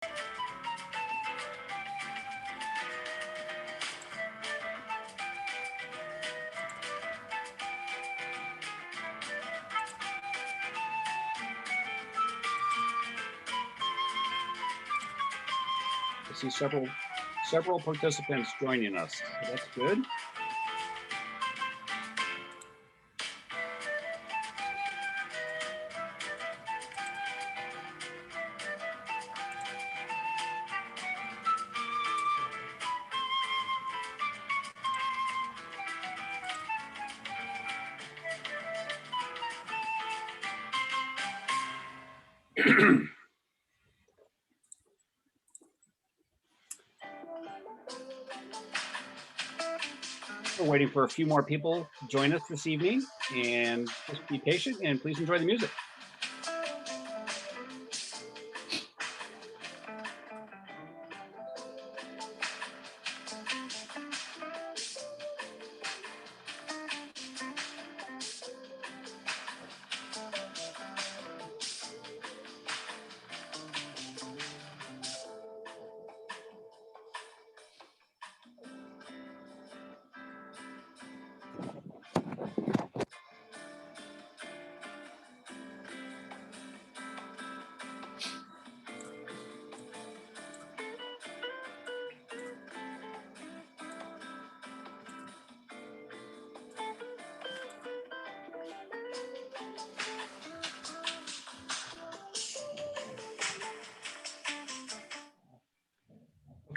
I see several participants joining us. So that's good. We're waiting for a few more people to join us this evening, and just be patient and please enjoy the music.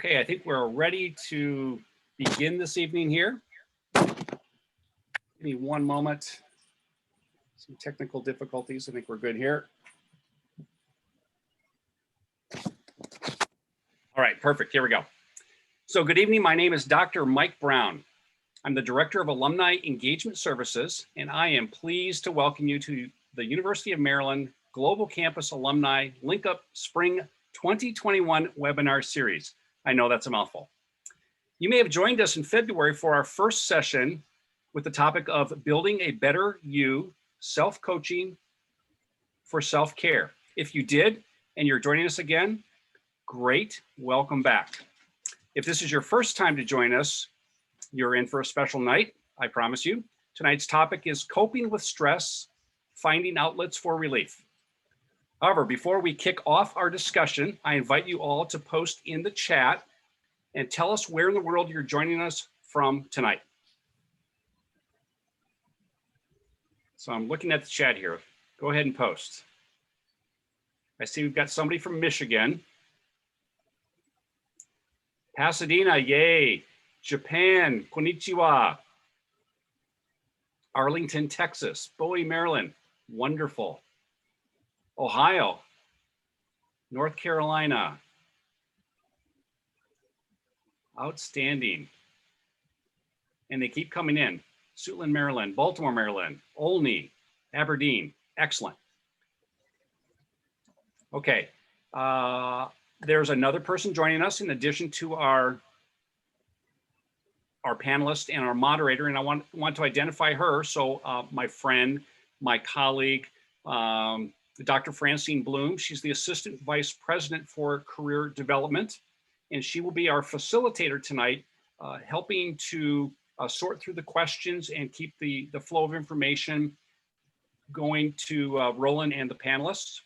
Okay, I think we're ready to begin this evening here. Give me one moment. Some technical difficulties. I think we're good here. All right, perfect. Here we go. So good evening. My name is Dr. Mike Brown. I'm the Director of Alumni Engagement Services, and I am pleased to welcome you to the University of Maryland Global Campus Alumni LinkUp Spring 2021 webinar series. I know that's a mouthful. You may have joined us in February for our first session with the topic of building a better you, self-coaching for self-care. If you did and you're joining us again, great, welcome back. If this is your first time to join us, you're in for a special night, I promise you. Tonight's topic is coping with stress, finding outlets for relief. However, before we kick off our discussion, I invite you all to post in the chat and tell us where in the world you're joining us from tonight. So I'm looking at the chat here. Go ahead and post. I see we've got somebody from Michigan. Pasadena, yay. Japan, konnichiwa. Arlington, Texas. Bowie, Maryland, wonderful. Ohio, North Carolina, outstanding. And they keep coming in. Suitland, Maryland, Baltimore, Maryland, Olney, Aberdeen, excellent. Okay, there's another person joining us in addition to our panelist and our moderator, and I want to identify her. So my friend, my colleague, Dr. Francine Bloom. She's the Assistant Vice President for Career Development, and she will be our facilitator tonight, helping to sort through the questions and keep the flow of information going to Roland and the panelists.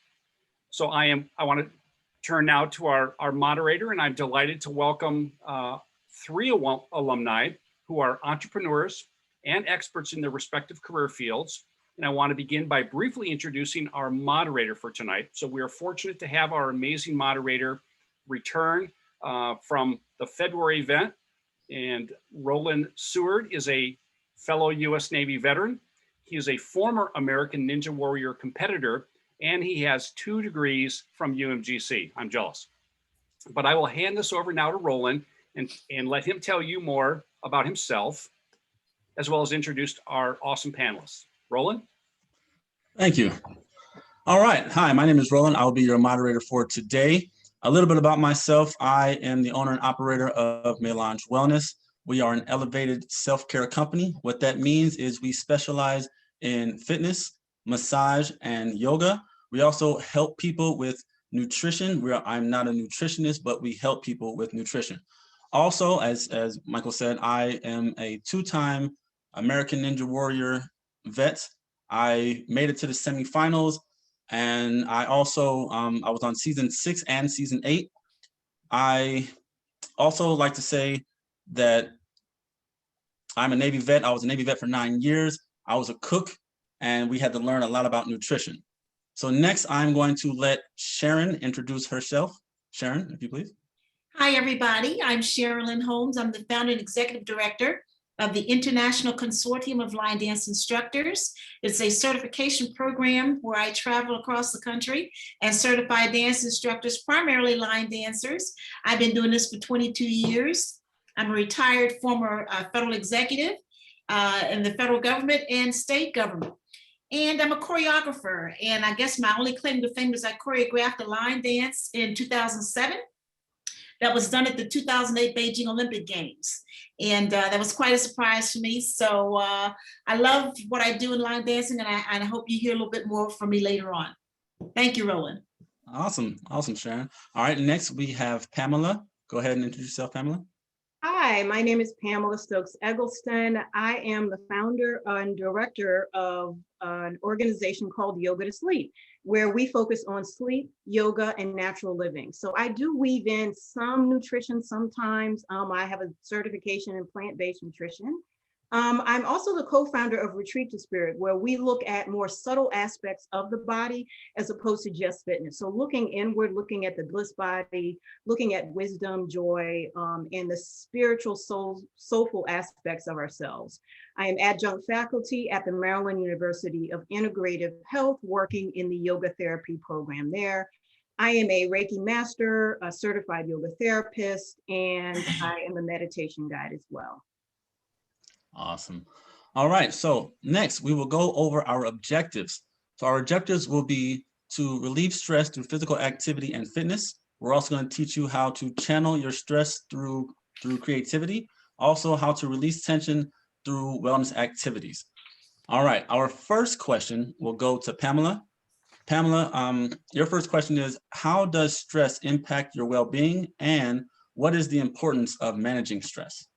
So I want to turn now to our moderator, and I'm delighted to welcome three alumni who are entrepreneurs and experts in their respective career fields. And I want to begin by briefly introducing our moderator for tonight. So we are fortunate to have our amazing moderator return from the February event. And Roland Seward is a fellow US Navy veteran. He is a former American Ninja Warrior competitor, and he has 2 degrees from UMGC. I'm jealous. But I will hand this over now to Roland and let him tell you more about himself, as well as introduce our awesome panelists. Roland? Thank you. All right. Hi, my name is Roland. I'll be your moderator for today. A little bit about myself. I am the owner and operator of Melange Wellness. We are an elevated self-care company. What that means is we specialize in fitness, massage, and yoga. We also help people with nutrition. I'm not a nutritionist, but we help people with nutrition. Also, as Michael said, I am a two-time American Ninja Warrior vet. I made it to the semifinals, and I also I was on season 6 and season 8. I also like to say that I'm a Navy vet. I was a Navy vet for 9 years. I was a cook, and we had to learn a lot about nutrition. So next, I'm going to let Sharon introduce herself. Sharon, if you please. Hi, everybody. I'm Sherilyn Holmes. I'm the founder and executive director of the International Consortium of Line Dance Instructors. It's a certification program where I travel across the country and certify dance instructors, primarily line dancers. I've been doing this for 22 years. I'm a retired former federal executive in the federal government and state government. And I'm a choreographer. And I guess my only claim to fame is I choreographed a line dance in 2007. That was done at the 2008 Beijing Olympic Games. And that was quite a surprise for me. So I love what I do in line dancing, and I hope you hear a little bit more from me later on. Thank you, Roland. Awesome, Sharon. All right, next we have Pamela. Go ahead and introduce yourself, Pamela. Hi, my name is Pamela Stokes Eggleston. I am the founder and director of an organization called Yoga to Sleep, where we focus on sleep, yoga, and natural living. So I do weave in some nutrition sometimes. I have a certification in plant-based nutrition. I'm also the co-founder of Retreat to Spirit, where we look at more subtle aspects of the body as opposed to just fitness. So looking inward, looking at the bliss body, looking at wisdom, joy, and the spiritual, soulful aspects of ourselves. I am adjunct faculty at the Maryland University of Integrative Health, working in the yoga therapy program there. I am a Reiki master, a certified yoga therapist, and I am a meditation guide as well. Awesome. All right, so next we will go over our objectives. So our objectives will be to relieve stress through physical activity and fitness. We're also going to teach you how to channel your stress through creativity, also how to release tension through wellness activities. All right, our first question will go to Pamela. Pamela, your first question is, how does stress impact your well-being, and what is the importance of managing stress?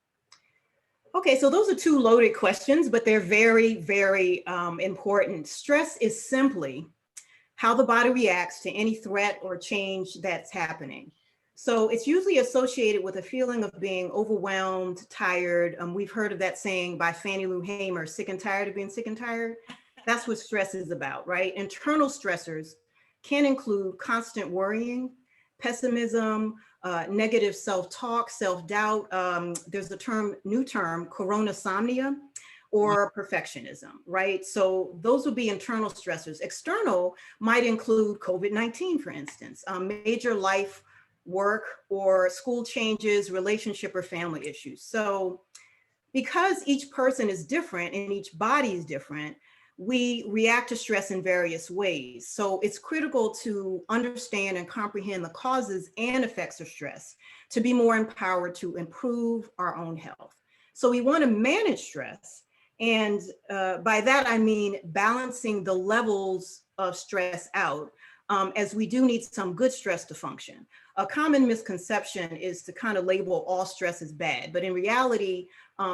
Okay, so those are two loaded questions, but they're very, very important. Stress is simply how the body reacts to any threat or change that's happening. So it's usually associated with a feeling of being overwhelmed, tired. We've heard of that saying by Fannie Lou Hamer, sick and tired of being sick and tired. That's what stress is about, right? Internal stressors can include constant worrying, pessimism, negative self-talk, self-doubt. There's a new term, coronasomnia, or perfectionism, right? So those would be internal stressors. External might include COVID-19, for instance, major life, work, or school changes, relationship, or family issues. So because each person is different and each body is different, we react to stress in various ways. So it's critical to understand and comprehend the causes and effects of stress to be more empowered to improve our own health. So we want to manage stress. And by that, I mean balancing the levels of stress out, as we do need some good stress to function. A common misconception is to kind of label all stress as bad, but in reality,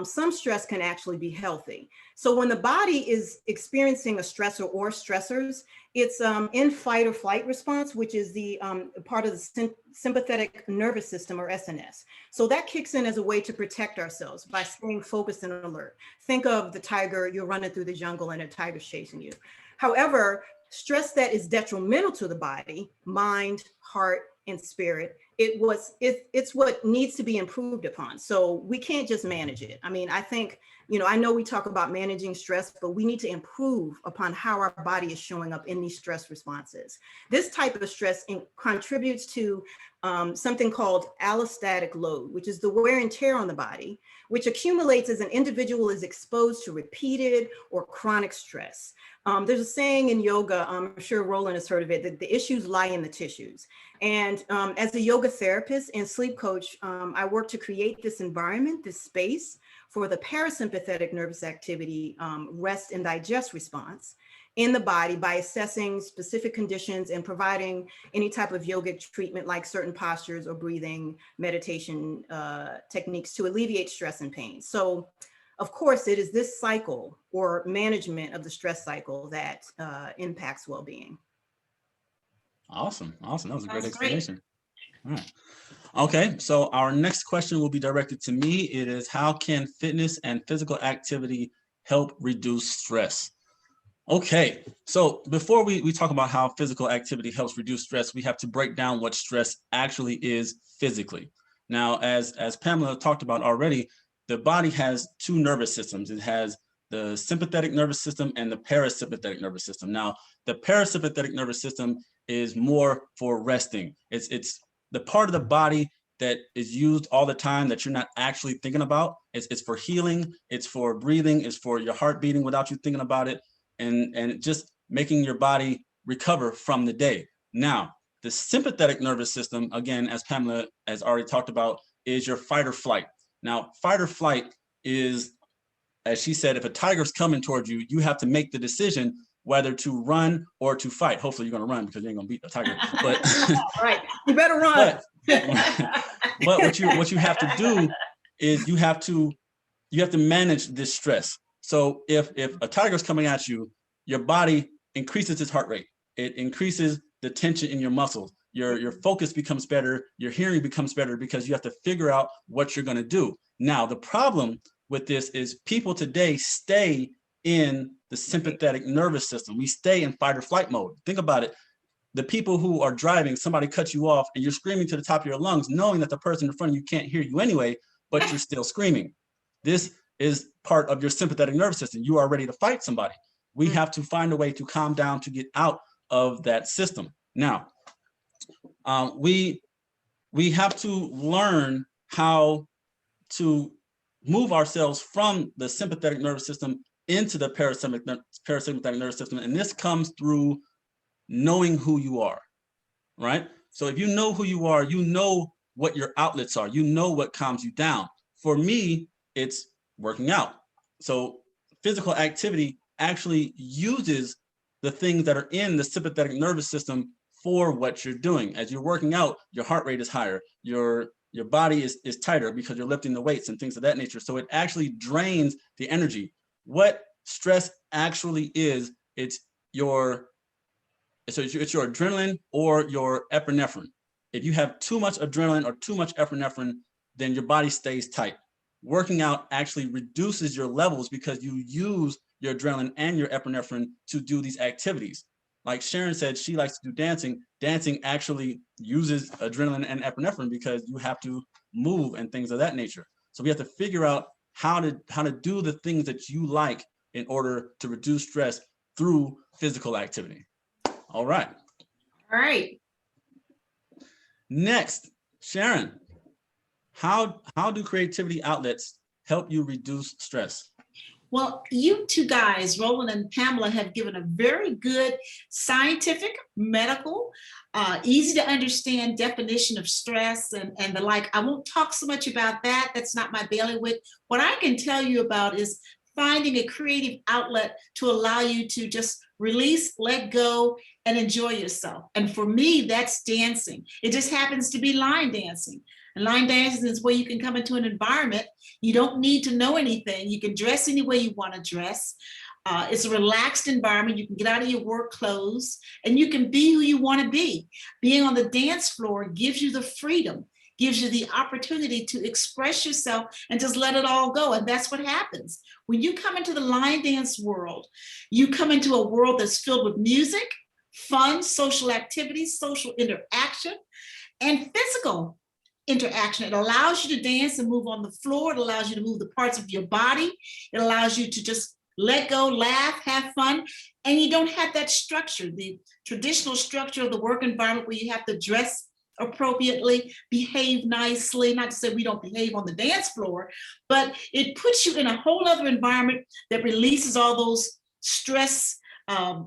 some stress can actually be healthy. So when the body is experiencing a stressor or stressors, it's in fight or flight response, which is the part of the sympathetic nervous system, or SNS. So that kicks in as a way to protect ourselves by staying focused and alert. Think of the tiger, you're running through the jungle and a tiger's chasing you. However, stress that is detrimental to the body, mind, heart, and spirit, it's what needs to be improved upon. So we can't just manage it. I mean, I think, I know we talk about managing stress, but we need to improve upon how our body is showing up in these stress responses. This type of stress contributes to something called allostatic load, which is the wear and tear on the body, which accumulates as an individual is exposed to repeated or chronic stress. There's a saying in yoga, I'm sure Roland has heard of it, that the issues lie in the tissues. And as a yoga therapist and sleep coach, I work to create this environment, this space for the parasympathetic nervous activity, rest and digest response. in the body by assessing specific conditions and providing any type of yogic treatment like certain postures or breathing meditation techniques to alleviate stress and pain. So of course, it is this cycle or management of the stress cycle that impacts well-being. Awesome. Awesome. That was a great That's great. explanation. All right. Okay, so our next question will be directed to me. It is, how can fitness and physical activity help reduce stress? Okay, so before we talk about how physical activity helps reduce stress, we have to break down what stress actually is physically. Now, as Pamela talked about already, the body has two nervous systems. It has the sympathetic nervous system and the parasympathetic nervous system. Now, the parasympathetic nervous system is more for resting. It's the part of the body that is used all the time that you're not actually thinking about. It's for healing, it's for breathing, it's for your heart beating without you thinking about it, and just making your body recover from the day. Now, the sympathetic nervous system, again, as Pamela has already talked about, is your fight or flight. Now, fight or flight is, as she said, if a tiger's coming towards you, you have to make the decision whether to run or to fight. Hopefully you're going to run because you ain't going to beat the tiger. But right, you better run. But what you have to do is you have to manage this stress. So if a tiger's coming at you, your body increases its heart rate. It increases the tension in your muscles. Your focus becomes better. Your hearing becomes better because you have to figure out what you're going to do. Now, the problem with this is people today stay in the sympathetic nervous system. We stay in fight or flight mode. Think about it. The people who are driving, somebody cuts you off and you're screaming to the top of your lungs, knowing that the person in front of you can't hear you anyway, but you're still screaming. This is part of your sympathetic nervous system. You are ready to fight somebody. We have to find a way to calm down to get out of that system. Now, we have to learn how to move ourselves from the sympathetic nervous system into the parasympathetic nervous system. And this comes through knowing who you are, right? So if you know who you are, you know what your outlets are, you know what calms you down. For me, it's working out. So physical activity actually uses the things that are in the sympathetic nervous system for what you're doing. As you're working out, your heart rate is higher, your body is tighter because you're lifting the weights and things of that nature. So it actually drains the energy. What stress actually is, it's your adrenaline or your epinephrine. If you have too much adrenaline or too much epinephrine, then your body stays tight. Working out actually reduces your levels because you use your adrenaline and your epinephrine to do these activities. Like Sharon said, she likes to do dancing. Dancing actually uses adrenaline and epinephrine because you have to move and things of that nature. So we have to figure out how to do the things that you like in order to reduce stress through physical activity. All right. All right. Next, Sharon, how do creativity outlets help you reduce stress? Well, you two guys, Roland and Pamela, have given a very good scientific, medical, easy to understand definition of stress and the like. I won't talk so much about that. That's not my bailiwick. What I can tell you about is finding a creative outlet to allow you to just release, let go, and enjoy yourself. And for me, that's dancing. It just happens to be line dancing. And line dancing is where you can come into an environment. You don't need to know anything. You can dress any way you want to dress. It's a relaxed environment. You can get out of your work clothes and you can be who you want to be. Being on the dance floor gives you the freedom, gives you the opportunity to express yourself and just let it all go. And that's what happens. When you come into the line dance world, you come into a world that's filled with music, fun, social activities, social interaction, and physical interaction. It allows you to dance and move on the floor. It allows you to move the parts of your body. It allows you to just let go, laugh, have fun. And you don't have that structure, the traditional structure of the work environment where you have to dress appropriately, behave nicely, not to say we don't behave on the dance floor, but it puts you in a whole other environment that releases all those stress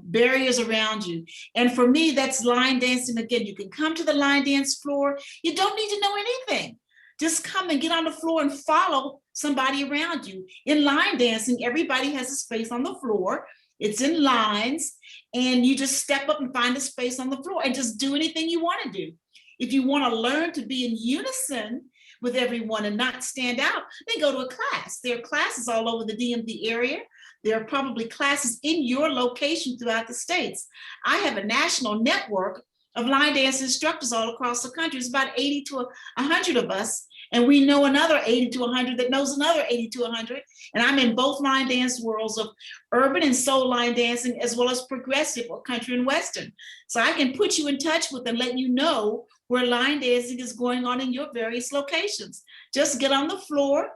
barriers around you. And for me, that's line dancing. Again, you can come to the line dance floor. You don't need to know anything. Just come and get on the floor and follow somebody around you. In line dancing, everybody has a space on the floor It's in lines, and you just step up and find a space on the floor and just do anything you want to do. If you want to learn to be in unison with everyone and not stand out, then go to a class. There are classes all over the DMV area. There are probably classes in your location throughout the states. I have a national network of line dance instructors all across the country. It's about 80 to 100 of us. And we know another 80 to 100 that knows another 80 to 100. And I'm in both line dance worlds of urban and soul line dancing, as well as progressive or country and Western. So I can put you in touch with and let you know where line dancing is going on in your various locations. Just get on the floor,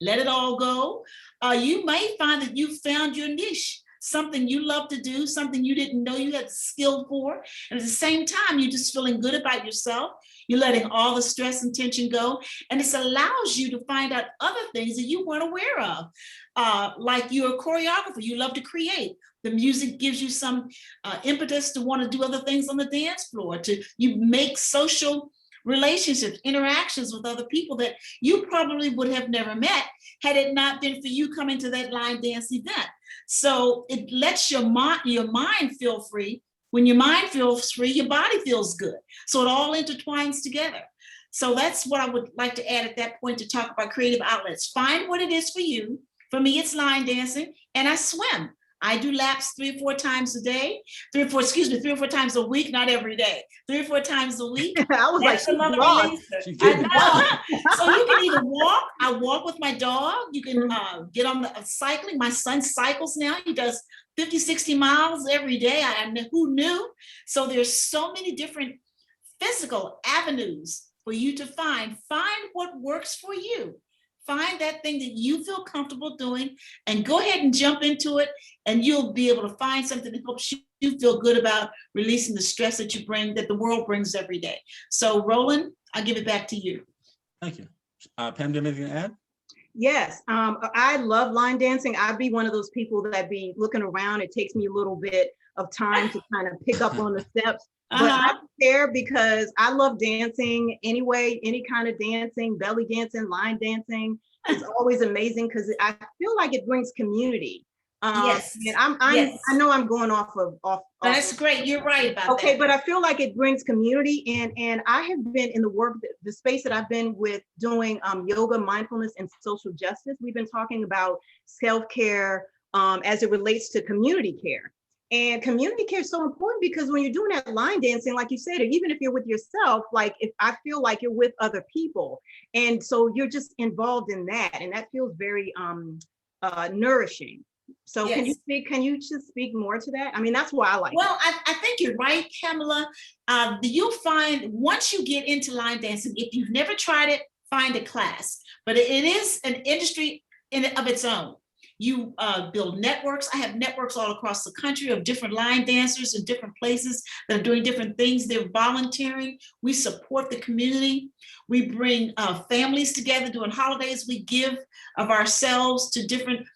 let it all go. You may find that you found your niche, something you love to do, something you didn't know you had skill for. And at the same time, you're just feeling good about yourself. You're letting all the stress and tension go. And this allows you to find out other things that you weren't aware of. Like you're a choreographer, you love to create. The music gives you some impetus to want to do other things on the dance floor. You make social relationships, interactions with other people that you probably would have never met had it not been for you coming to that line dance event. So it lets your mind feel free. When your mind feels free, your body feels good. So it all intertwines together. So that's what I would like to add at that point to talk about creative outlets. Find what it is for you. For me, it's line dancing, and I swim. I do laps 3 or 4 times a day, 3 or 4 times a week, not every day, 3 or 4 times a week. I was That's like, another she's release. I know. So you can either walk. I walk with my dog. You can get on the cycling. My son cycles now. He does 50, 60 miles every day. Who knew? So there's so many different physical avenues for you to find what works for you. Find that thing that you feel comfortable doing and go ahead and jump into it, and you'll be able to find something that helps you feel good about releasing the stress that you bring, that the world brings every day. So Roland, I'll give it back to you. Thank you. Pam, do you have anything to add? Yes, I love line dancing. I'd be one of those people that be looking around. It takes me a little bit of time to kind of pick up on the steps. But I'm there because I love dancing anyway, any kind of dancing, belly dancing, line dancing is always amazing because I feel like it brings community. Yes. And Yes. I know I'm going off. That's great. You're right about that. Okay, but I feel like it brings community, and I have been in the space that I've been with doing yoga, mindfulness, and social justice. We've been talking about self-care as it relates to community care. And community care is so important because when you're doing that line dancing, like you said, or even if you're with yourself, like if I feel like you're with other people, and so you're just involved in that, and that feels very nourishing. So Yes. can you just speak more to that? I mean, that's why I like Well, I think you're right, Kamala. You'll find once you get into line dancing, if you've never tried it, find a class. But it is an industry of its own. You build networks. I have networks all across the country of different line dancers in different places that are doing different things. They're volunteering. We support the community. We bring families together during holidays. We give of ourselves to different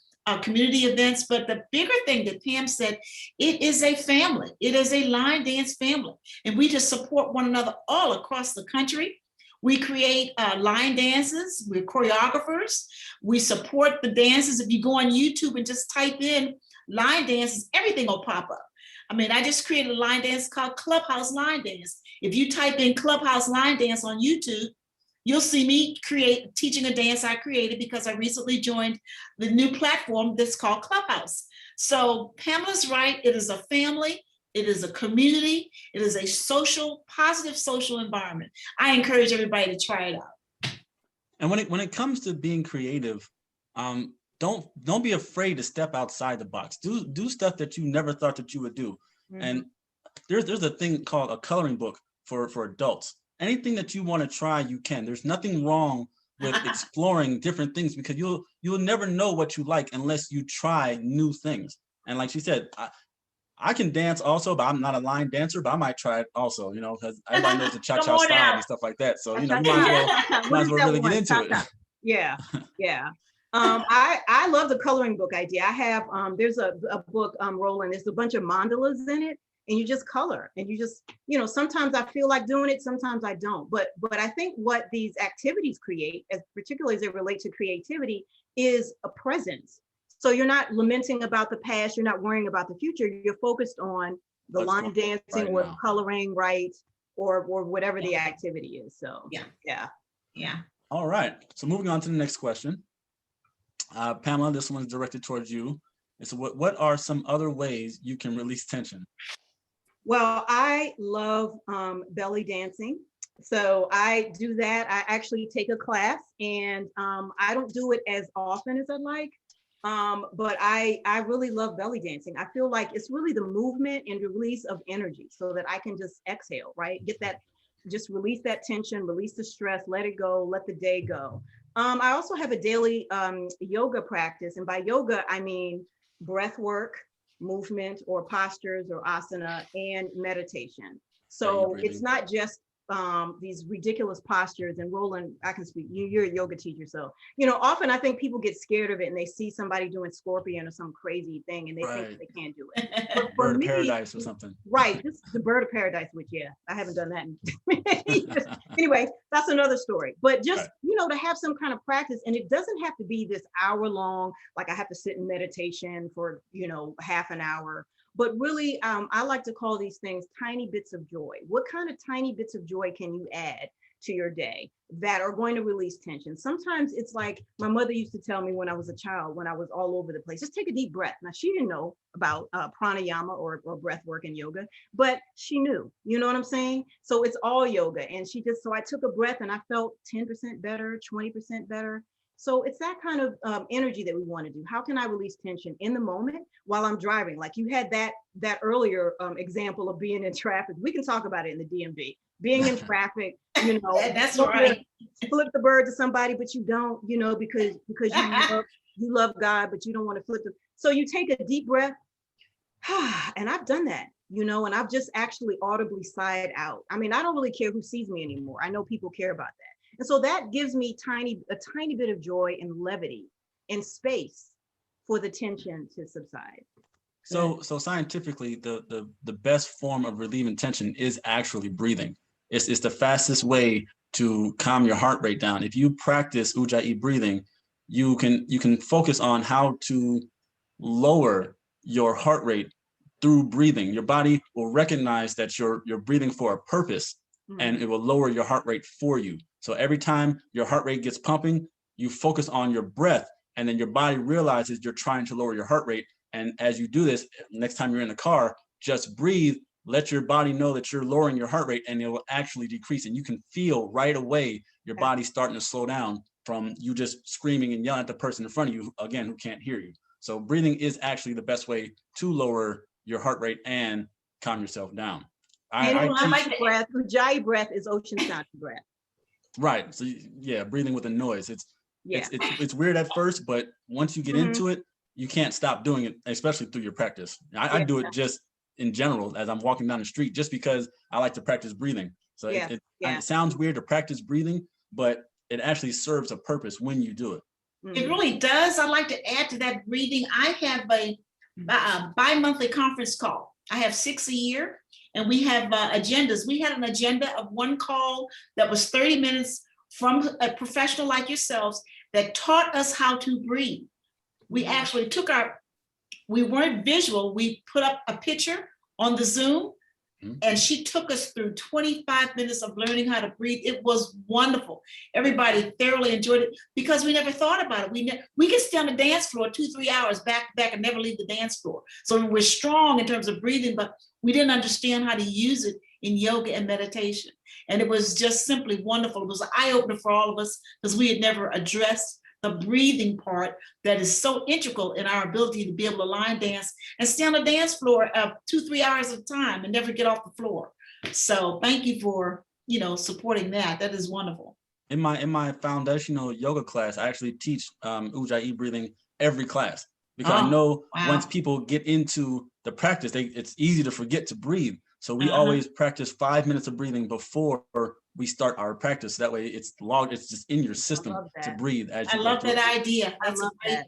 community events. But the bigger thing that Pam said, it is a family. It is a line dance family. And we just support one another all across the country. We create line dances. We're choreographers. We support the dances. If you go on YouTube and just type in line dances, everything will pop up. I mean, I just created a line dance called Clubhouse Line Dance. If you type in Clubhouse Line Dance on YouTube, you'll see me teaching a dance I created because I recently joined the new platform that's called Clubhouse. So Pamela's right. It is a family. It is a community. It is a positive social environment. I encourage everybody to try it out. And when it comes to being creative, don't be afraid to step outside the box. Do stuff that you never thought that you would do. Mm-hmm. And there's a thing called a coloring book for adults. Anything that you want to try, you can. There's nothing wrong with exploring different things because you'll never know what you like unless you try new things. And like she said, I can dance also, but I'm not a line dancer, but I might try it also, because everybody knows the cha-cha style and stuff like that. So, you might as well really get into it. Yeah, yeah. I love the coloring book idea. I have, there's a book, Roland, there's a bunch of mandalas in it, and you just color, and you just, sometimes I feel like doing it, sometimes I don't. But I think what these activities create, particularly as it relates to creativity, is a presence. So you're not lamenting about the past, you're not worrying about the future, you're focused on the What's line going dancing right or now. coloring, right? Or whatever the activity is. So Yeah. yeah. Yeah. All right. So moving on to the next question. Pamela, this one's directed towards you. And so what are some other ways you can release tension? Well, I love belly dancing. So I do that. I actually take a class, and I don't do it as often as I'd like. But I really love belly dancing. I feel like it's really the movement and release of energy so that I can just exhale, right? Get that, just release that tension, release the stress, let it go, let the day go. I also have a daily yoga practice. And by yoga, I mean breath work, movement or postures or asana, and meditation. So it's not just these ridiculous postures. And Roland, I can speak, you're a yoga teacher. So, often I think people get scared of it and they see somebody doing scorpion or some crazy thing and they think they can't do it. But for Bird of me, paradise or something. Right, just the bird of paradise, which I haven't done that. Anyway, that's another story. But just, to have some kind of practice, and it doesn't have to be this hour long, like I have to sit in meditation for, half an hour. But really, I like to call these things tiny bits of joy. What kind of tiny bits of joy can you add to your day that are going to release tension? Sometimes it's like my mother used to tell me when I was a child, when I was all over the place, just take a deep breath. Now, she didn't know about pranayama or breath work in yoga, but she knew, you know what I'm saying? So it's all yoga. And so I took a breath and I felt 10% better, 20% better. So it's that kind of energy that we want to do. How can I release tension in the moment while I'm driving? Like you had that earlier example of being in traffic. We can talk about it in the DMV. Being in traffic, That's right. Flip the bird to somebody, but you don't, because you love God, but you don't want to flip them. So you take a deep breath, and I've done that, and I've just actually audibly sighed out. I mean, I don't really care who sees me anymore. I know people care about that. And so that gives me a tiny bit of joy and levity and space for the tension to subside. So scientifically, the best form of relieving tension is actually breathing. It's the fastest way to calm your heart rate down. If you practice Ujjayi breathing, you can focus on how to lower your heart rate through breathing. Your body will recognize that you're breathing for a purpose, and it will lower your heart rate for you. So every time your heart rate gets pumping, you focus on your breath, and then your body realizes you're trying to lower your heart rate. And as you do this, next time you're in the car, just breathe, let your body know that you're lowering your heart rate, and it will actually decrease. And you can feel right away your body starting to slow down from you just screaming and yelling at the person in front of you, again, who can't hear you. So breathing is actually the best way to lower your heart rate and calm yourself down. I like breath. Ujjayi breath is ocean sound breath. Right. So yeah, breathing with a noise. It's weird at first, but once you get into it, you can't stop doing it, especially through your practice. I do it just in general as I'm walking down the street, just because I like to practice breathing. So it sounds weird to practice breathing, but it actually serves a purpose when you do it. It really does. I'd like to add to that breathing. I have a bi-monthly conference call. I have 6 a year, and we have agendas. We had an agenda of one call that was 30 minutes from a professional like yourselves that taught us how to breathe. We actually we weren't visual. We put up a picture on the Zoom, and she took us through 25 minutes of learning how to breathe. It was wonderful. Everybody thoroughly enjoyed it because we never thought about it. We could stay on the dance floor 2-3 hours back to back and never leave the dance floor. So we're strong in terms of breathing, but we didn't understand how to use it in yoga and meditation. And it was just simply wonderful. It was an eye-opener for all of us because we had never addressed the breathing part that is so integral in our ability to be able to line dance and stay on the dance floor 2-3 hours at a time and never get off the floor. So thank you for supporting that. That is wonderful. In my foundational yoga class, I actually teach Ujjayi breathing every class, because I know once people get into the practice, it's easy to forget to breathe. So we always practice 5 minutes of breathing before we start our practice. That way it's just in your system to breathe as you I love that idea. That's a great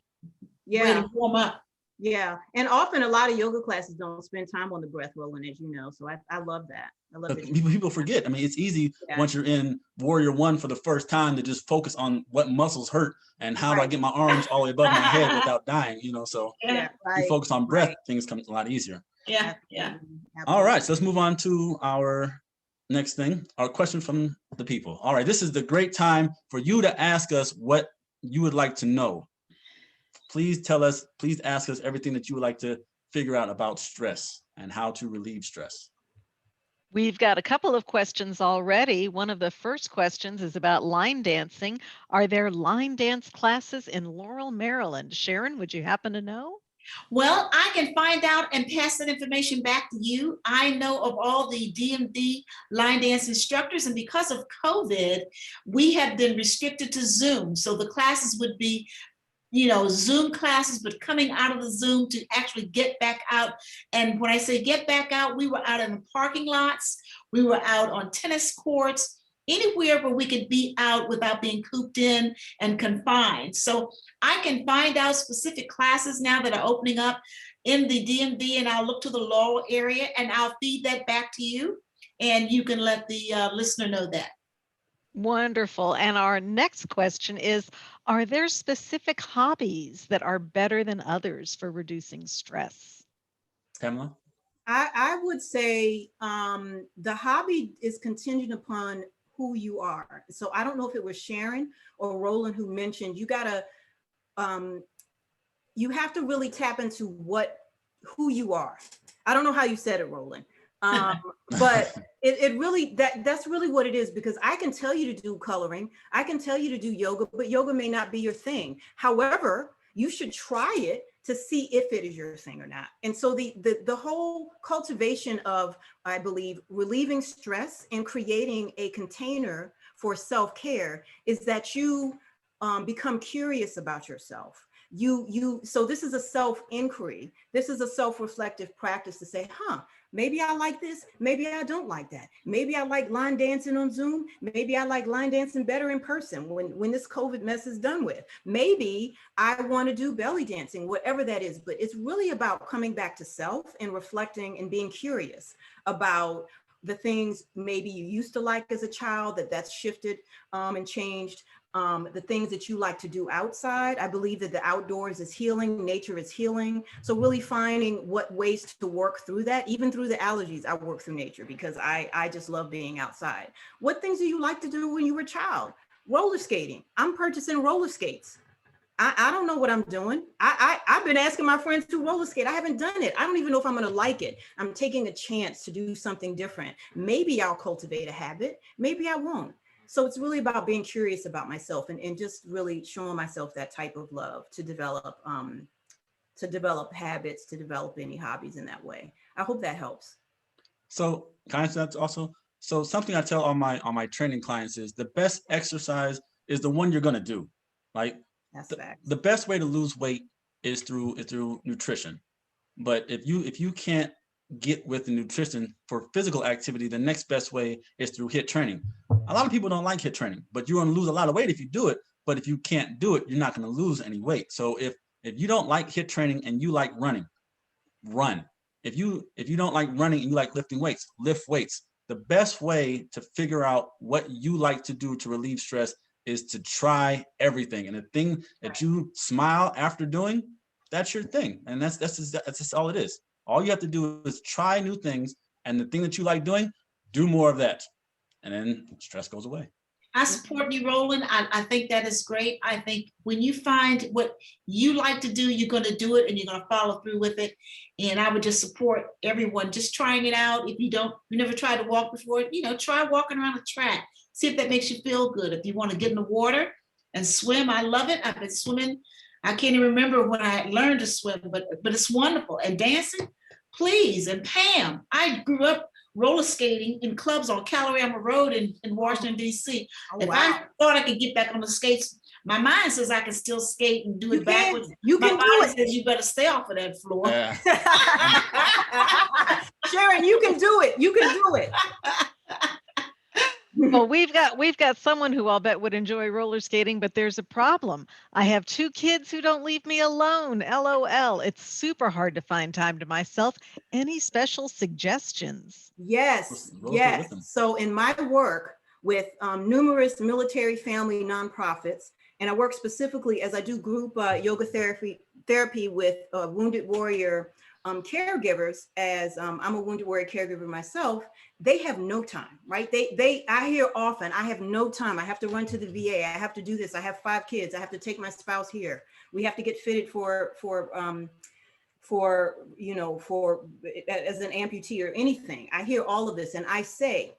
way to warm up. Yeah. And often a lot of yoga classes don't spend time on the breath, Roland, as you know. So I love that. I love But that. people forget. I mean, it's easy Yeah. once you're in Warrior One for the first time to just focus on what muscles hurt and how do I Right. get my arms all the way above my head without dying, you know? So Yeah, you Right. focus on breath, Right. things come a lot easier. yeah. Absolutely. All right, so let's move on to our next thing, our question from the people. All right, this is the great time for you to ask us what you would like to know. Please ask us everything that you would like to figure out about stress and how to relieve stress. We've got a couple of questions already. One of the first questions is about line dancing. Are there line dance classes in Laurel, Maryland? Sharon, would you happen to know? Well, I can find out and pass that information back to you. I know of all the DMD line dance instructors, and because of COVID, we have been restricted to Zoom. So the classes would be, Zoom classes, but coming out of the Zoom to actually get back out. And when I say get back out, we were out in the parking lots, we were out on tennis courts, anywhere where we could be out without being cooped in and confined. So I can find out specific classes now that are opening up in the DMV, and I'll look to the Laurel area and I'll feed that back to you. And you can let the listener know that. Wonderful. And our next question is, are there specific hobbies that are better than others for reducing stress? Pamela? I would say the hobby is contingent upon who you are. So I don't know if it was Sharon or Roland who mentioned you have to really tap into who you are. I don't know how you said it, Roland. But it really, that's really what it is, because I can tell you to do coloring, I can tell you to do yoga, but yoga may not be your thing. However, you should try it to see if it is your thing or not. And so the whole cultivation of, I believe, relieving stress and creating a container for self-care is that you become curious about yourself. So this is a self-inquiry. This is a self-reflective practice to say, maybe I like this, maybe I don't like that. Maybe I like line dancing on Zoom. Maybe I like line dancing better in person when this COVID mess is done with. Maybe I want to do belly dancing, whatever that is. But it's really about coming back to self and reflecting and being curious about the things maybe you used to like as a child that's shifted and changed. The things that you like to do outside. I believe that the outdoors is healing, nature is healing. So really finding what ways to work through that, even through the allergies, I work through nature because I just love being outside. What things do you like to do when you were a child? Roller skating. I'm purchasing roller skates. I don't know what I'm doing. I've been asking my friends to roller skate. I haven't done it. I don't even know if I'm going to like it. I'm taking a chance to do something different. Maybe I'll cultivate a habit. Maybe I won't. So it's really about being curious about myself and just really showing myself that type of love to develop habits, to develop any hobbies in that way. I hope that helps. So can I say that also? So something I tell all my training clients is the best exercise is the one you're going to do. Like the best way to lose weight is through nutrition. But if you can't get with the nutrition for physical activity, the next best way is through HIIT training. A lot of people don't like HIIT training, but you're going to lose a lot of weight if you do it. But if you can't do it, you're not going to lose any weight. So if you don't like HIIT training and you like running, run. If you don't like running and you like lifting weights, lift weights. The best way to figure out what you like to do to relieve stress is to try everything. And the thing that you smile after doing, that's your thing. And that's just all it is. All you have to do is try new things, and the thing that you like doing, do more of that. And then stress goes away. I support you, Roland. I think that is great. I think when you find what you like to do, you're going to do it and you're going to follow through with it. And I would just support everyone just trying it out. If you never tried to walk before, try walking around the track. See if that makes you feel good. If you want to get in the water and swim, I love it. I've been swimming. I can't even remember when I learned to swim, but it's wonderful. And dancing, please. And Pam, I grew up roller skating in clubs on Calorama Road in Washington, D.C. Oh, if wow. I thought I could get back on the skates, my mind says I can still skate and do it backwards. You can do it. Says you better stay off of that floor. Sharon, you can do it. You can do it. Well, we've got someone who I'll bet would enjoy roller skating, but there's a problem. I have 2 kids who don't leave me alone. LOL. It's super hard to find time to myself. Any special suggestions? Yes, Roller skate with yes. them. So in my work with numerous military family nonprofits, and I work specifically as I do group yoga therapy with wounded warrior caregivers, as I'm a wounded warrior caregiver myself. They have no time, right? I hear often, I have no time. I have to run to the VA. I have to do this. I have 5 kids. I have to take my spouse here. We have to get fitted for as an amputee or anything. I hear all of this and I say,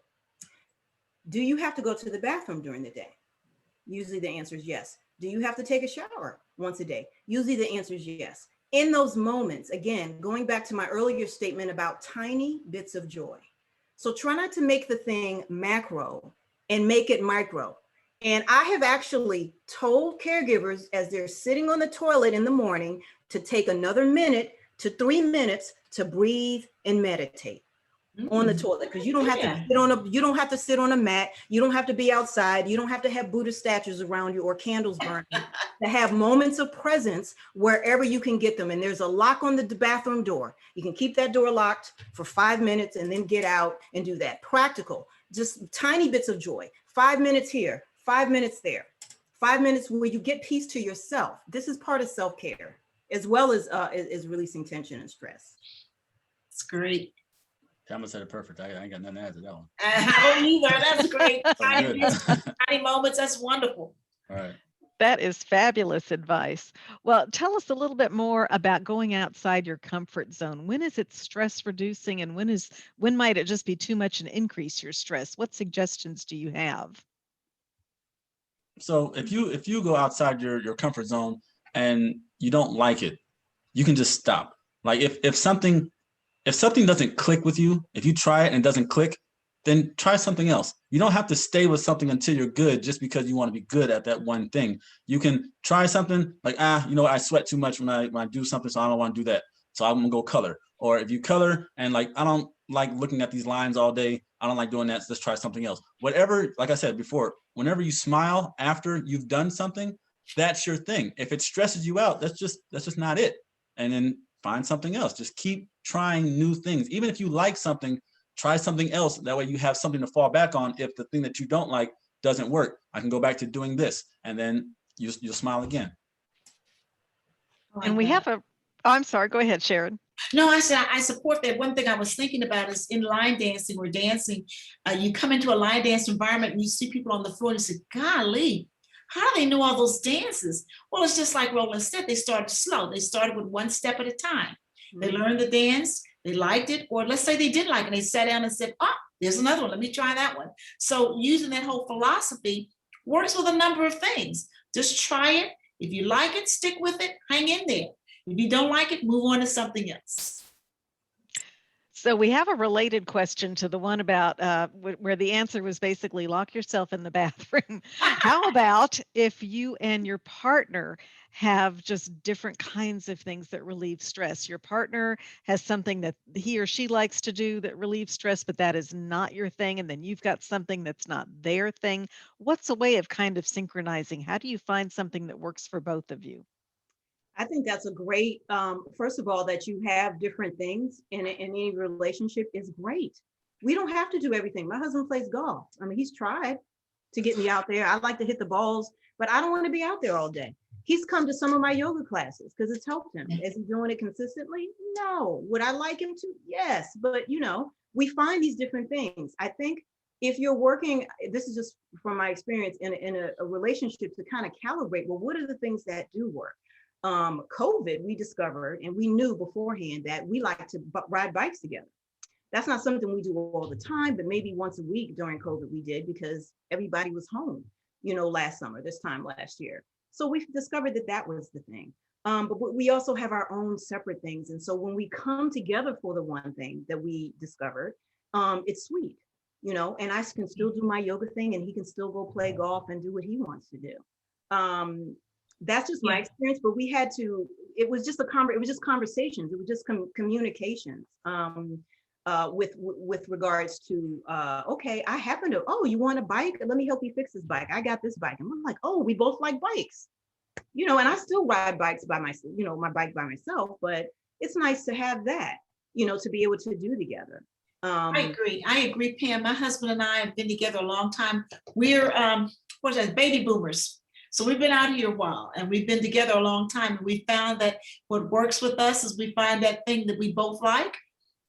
do you have to go to the bathroom during the day? Usually the answer is yes. Do you have to take a shower once a day? Usually the answer is yes. In those moments, again, going back to my earlier statement about tiny bits of joy. So try not to make the thing macro and make it micro. And I have actually told caregivers as they're sitting on the toilet in the morning to take another minute to 3 minutes to breathe and meditate on the toilet, because you don't have to sit on a mat, you don't have to be outside, you don't have to have Buddha statues around you or candles burning to have moments of presence wherever you can get them. And there's a lock on the bathroom door. You can keep that door locked for 5 minutes and then get out and do that. Practical, just tiny bits of joy. 5 minutes here, 5 minutes there, 5 minutes where you get peace to yourself. This is part of self-care, as well as releasing tension and stress. It's great. Tama said it perfect. I ain't got nothing to add to that one. I don't either. That's great. Good. Tiny moments. That's wonderful. All right. That is fabulous advice. Well, tell us a little bit more about going outside your comfort zone. When is it stress reducing, and when might it just be too much and increase your stress? What suggestions do you have? So if you go outside your comfort zone and you don't like it, you can just stop. Like if something doesn't click with you, if you try it and it doesn't click, then try something else. You don't have to stay with something until you're good just because you want to be good at that one thing. You can try something like, I sweat too much when I do something, so I don't want to do that. So I'm gonna go color. Or if you color and like, I don't like looking at these lines all day, I don't like doing that, so let's try something else. Whatever, like I said before, whenever you smile after you've done something, that's your thing. If it stresses you out, that's just not it. And then find something else. Just keep trying new things. Even if you like something, try something else. That way you have something to fall back on if the thing that you don't like doesn't work. I can go back to doing this, and then you'll smile again. And we have I'm sorry, go ahead, Sharon. No, I said I support that. One thing I was thinking about is in line dancing or dancing, you come into a line dance environment and you see people on the floor and you say, golly, how do they know all those dances? Well, it's just like Roland said, they started slow. They started with one step at a time. They learned the dance, they liked it, or let's say they did like it, they sat down and said, there's another one, let me try that one. So using that whole philosophy works with a number of things. Just try it. If you like it, stick with it, hang in there. If you don't like it, move on to something else. So we have a related question to the one about where the answer was basically lock yourself in the bathroom. How about if you and your partner have just different kinds of things that relieve stress? Your partner has something that he or she likes to do that relieves stress, but that is not your thing. And then you've got something that's not their thing. What's a way of kind of synchronizing? How do you find something that works for both of you? I think that's a great, first of all, that you have different things in any relationship is great. We don't have to do everything. My husband plays golf. I mean, he's tried to get me out there. I like to hit the balls, but I don't want to be out there all day. He's come to some of my yoga classes because it's helped him. Is he doing it consistently? No. Would I like him to? Yes. But, we find these different things. I think if you're working, this is just from my experience in a relationship, to kind of calibrate, well, what are the things that do work? COVID, we discovered, and we knew beforehand that we like to ride bikes together. That's not something we do all the time, but maybe once a week during COVID we did because everybody was home, last summer, this time last year. So we discovered that was the thing. But we also have our own separate things. And so when we come together for the one thing that we discovered, it's sweet, and I can still do my yoga thing and he can still go play golf and do what he wants to do. That's just my experience, but we had to, it was just conversations. It was just communications. with regards to, okay, I happen to, oh, you want a bike? Let me help you fix this bike. I got this bike. And I'm like, oh, we both like bikes, and I still ride bikes by myself, my bike by myself, but it's nice to have that, to be able to do together. I agree, Pam. My husband and I have been together a long time. We're baby boomers. So we've been out here a while and we've been together a long time. And we found that what works with us is we find that thing that we both like.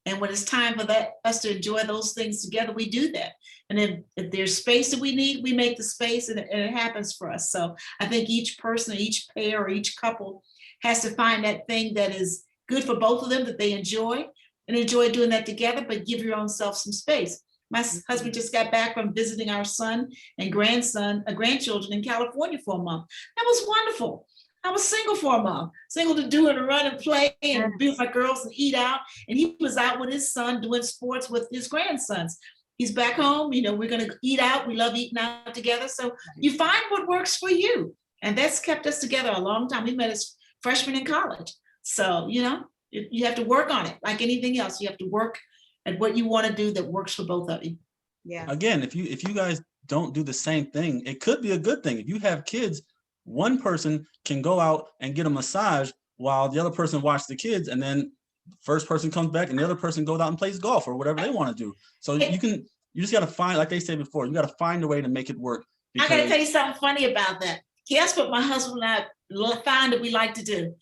And when it's time for us to enjoy those things together, we do that. And if there's space that we need, we make the space and it happens for us. So I think each person, each pair, or each couple has to find that thing that is good for both of them, that they enjoy and enjoy doing that together, but give your own self some space. My husband just got back from visiting our son and grandchildren in California for a month. That was wonderful. I was single for a month, single to do and run and play and be with my girls and eat out. And he was out with his son doing sports with his grandsons. He's back home, we're going to eat out. We love eating out together. So you find what works for you. And that's kept us together a long time. We met as freshmen in college. So, you have to work on it like anything else. You have to work at what you want to do that works for both of you. Yeah. Again, if you guys don't do the same thing, it could be a good thing. If you have kids, one person can go out and get a massage while the other person watches the kids, and then the first person comes back and the other person goes out and plays golf or whatever they want to do. So you just got to find, like they said before, you got to find a way to make it work. I got to tell you something funny about that. Guess what my husband and I found that we like to do?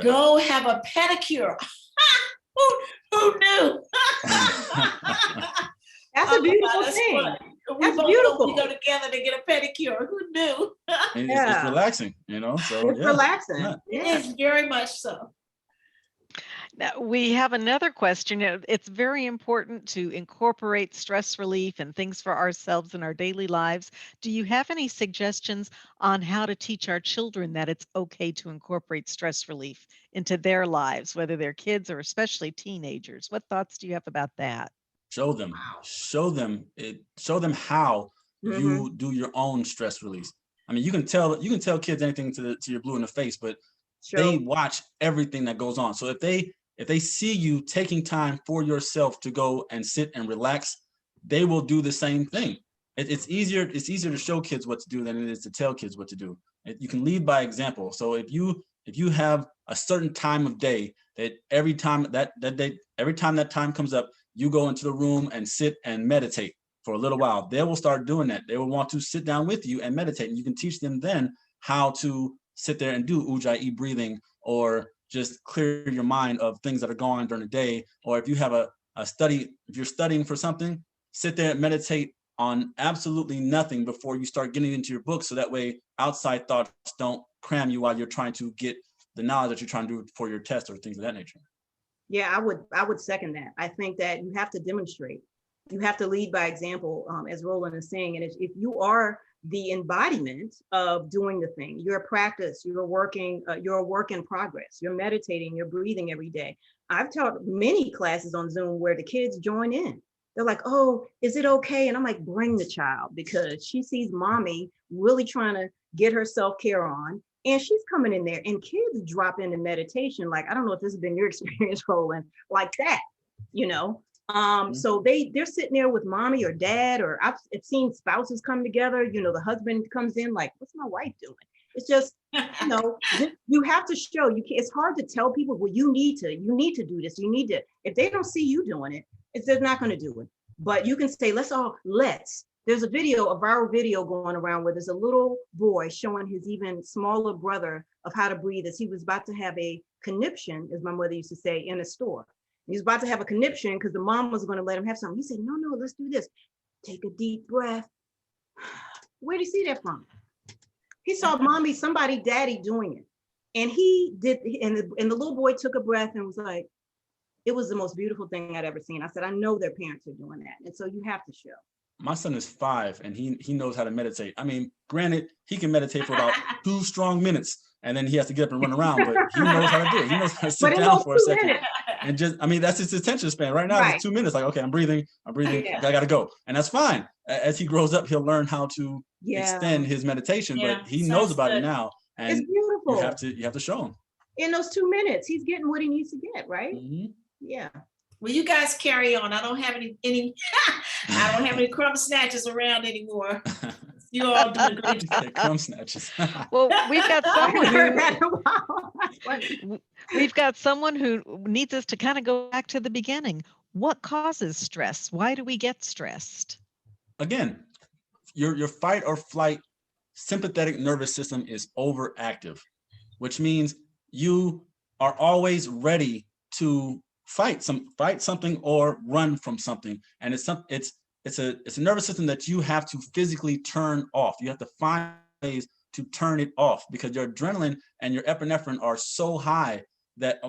Go have a pedicure. Who knew? That's a beautiful thing. That's beautiful. We go together to get a pedicure. Who knew? It's relaxing, So it's relaxing. Yeah. It is very much so. Now, we have another question. It's very important to incorporate stress relief and things for ourselves in our daily lives. Do you have any suggestions on how to teach our children that it's okay to incorporate stress relief into their lives, whether they're kids or especially teenagers? What thoughts do you have about that? Show them how you do your own stress release. I mean, you can tell kids anything to your blue in the face, but they watch everything that goes on. So if they see you taking time for yourself to go and sit and relax, they will do the same thing. It's easier to show kids what to do than it is to tell kids what to do. You can lead by example. So if you have a certain time of day that every time that time comes up, you go into the room and sit and meditate for a little while, they will start doing that. They will want to sit down with you and meditate. And you can teach them then how to sit there and do ujjayi breathing, or just clear your mind of things that are going on during the day. Or if you have if you're studying for something, sit there and meditate on absolutely nothing before you start getting into your book. So that way outside thoughts don't cram you while you're trying to get the knowledge that you're trying to do for your test or things of that nature. Yeah, I would second that. I think that you have to demonstrate. You have to lead by example, as Roland is saying. And if you are the embodiment of doing the thing, you're a practice, you're a work in progress, you're meditating, you're breathing every day. I've taught many classes on Zoom where the kids join in. They're like, oh, is it okay? And I'm like, bring the child, because she sees mommy really trying to get her self-care on. And she's coming in there, and kids drop into meditation. Like, I don't know if this has been your experience, Roland, like that, So they're sitting there with mommy or dad, or I've seen spouses come together, the husband comes in like, what's my wife doing? It's just, you have to show, it's hard to tell people, well, you need to do this. If they don't see you doing it, they're not going to do it. But you can say, there's a viral video going around where there's a little boy showing his even smaller brother of how to breathe as he was about to have a conniption, as my mother used to say, in a store. He was about to have a conniption because the mom was going to let him have something. He said, no, let's do this. Take a deep breath. Where did he see that from? He saw daddy doing it. And he did, and the little boy took a breath and was like, it was the most beautiful thing I'd ever seen. I said, I know their parents are doing that. And so you have to show. My son is 5 and he knows how to meditate. I mean, granted, he can meditate for about 2 strong minutes and then he has to get up and run around, but he knows how to do it. He knows how to sit down for a second. And that's his attention span. Right now, it's 2 minutes. Like, okay, I'm breathing. I gotta go. And that's fine. As he grows up, he'll learn how to extend his meditation, but he knows about it now. And it's beautiful. You have to show him. In those 2 minutes, he's getting what he needs to get, right? Mm-hmm. Yeah. Well, you guys carry on. I don't have any I don't have any crumb snatchers around anymore. You all do a great job. Crumb snatches. Well, we've got someone heard who that in a while. That's funny. we've got someone who needs us to kind of go back to the beginning. What causes stress? Why do we get stressed? Again, your fight or flight sympathetic nervous system is overactive, which means you are always ready to fight something or run from something. And it's a nervous system that you have to physically turn off. You have to find ways to turn it off because your adrenaline and your epinephrine are so high that,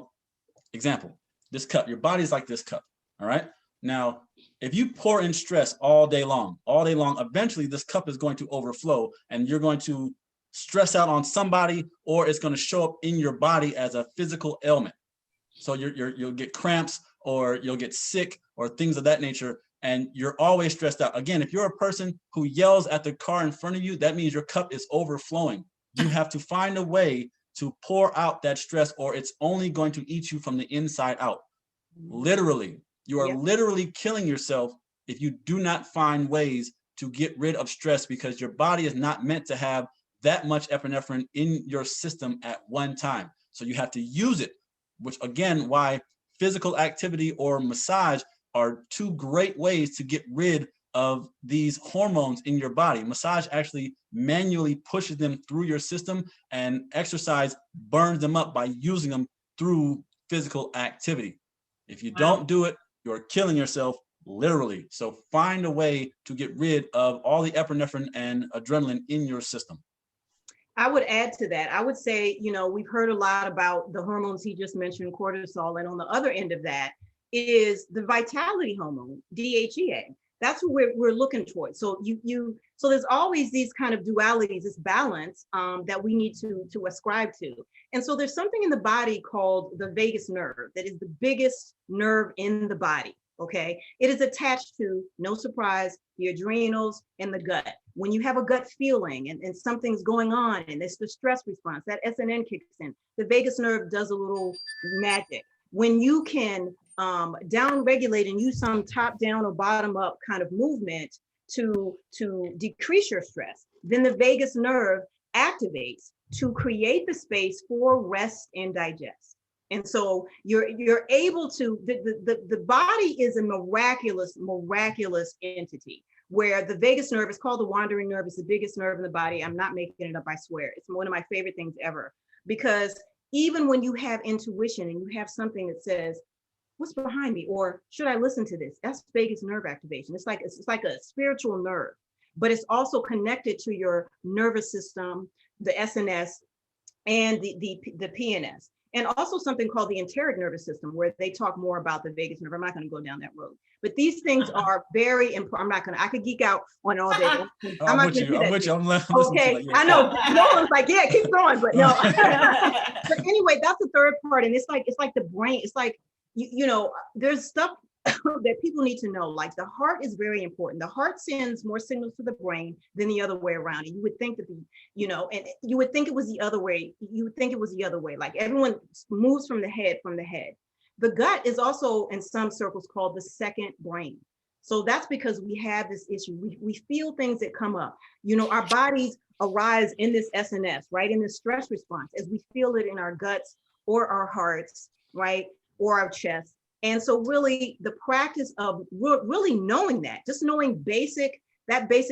example, this cup, your body's like this cup, all right? Now, if you pour in stress all day long, eventually this cup is going to overflow and you're going to stress out on somebody, or it's going to show up in your body as a physical ailment. So you'll get cramps or you'll get sick or things of that nature. And you're always stressed out. Again, if you're a person who yells at the car in front of you, that means your cup is overflowing. You have to find a way to pour out that stress, or it's only going to eat you from the inside out. Literally, you are literally killing yourself if you do not find ways to get rid of stress, because your body is not meant to have that much epinephrine in your system at one time. So you have to use it, which again, why physical activity or massage are two great ways to get rid of these hormones in your body. Massage actually manually pushes them through your system, and exercise burns them up by using them through physical activity. If you don't do it, you're killing yourself, literally. So find a way to get rid of all the epinephrine and adrenaline in your system. I would add to that. I would say, we've heard a lot about the hormones he just mentioned, cortisol, and on the other end of that is the vitality hormone, DHEA. That's what we're looking towards. So so there's always these kind of dualities, this balance that we need to ascribe to. And so there's something in the body called the vagus nerve that is the biggest nerve in the body. Okay, it is attached to, no surprise, the adrenals and the gut. When you have a gut feeling and something's going on and it's the stress response, that SNN kicks in, the vagus nerve does a little magic. When you can down regulate and use some top down or bottom up kind of movement to decrease your stress, then the vagus nerve activates to create the space for rest and digest. And so you're able to, the body is a miraculous entity, where the vagus nerve is called the wandering nerve. It's the biggest nerve in the body. I'm not making it up, I swear. It's one of my favorite things ever, because even when you have intuition and you have something that says, what's behind me? Or should I listen to this? That's vagus nerve activation. It's like a spiritual nerve, but it's also connected to your nervous system, the SNS and the PNS. And also something called the enteric nervous system, where they talk more about the vagus nerve. I'm not going to go down that road, but these things are very important. I could geek out on all day. I'm with you. Okay, I know. No one's like, yeah, keep going, but no. But anyway, that's the third part, and it's like the brain. It's like there's stuff that people need to know. Like the heart is very important. The heart sends more signals to the brain than the other way around. And you would think that and you would think it was the other way. You would think it was the other way. Like everyone moves from the head. The gut is also in some circles called the second brain. So that's because we have this issue. We feel things that come up. Our bodies arise in this SNS, right? In this stress response, as we feel it in our guts or our hearts, right? Or our chest. And so really the practice of really knowing that, just knowing basic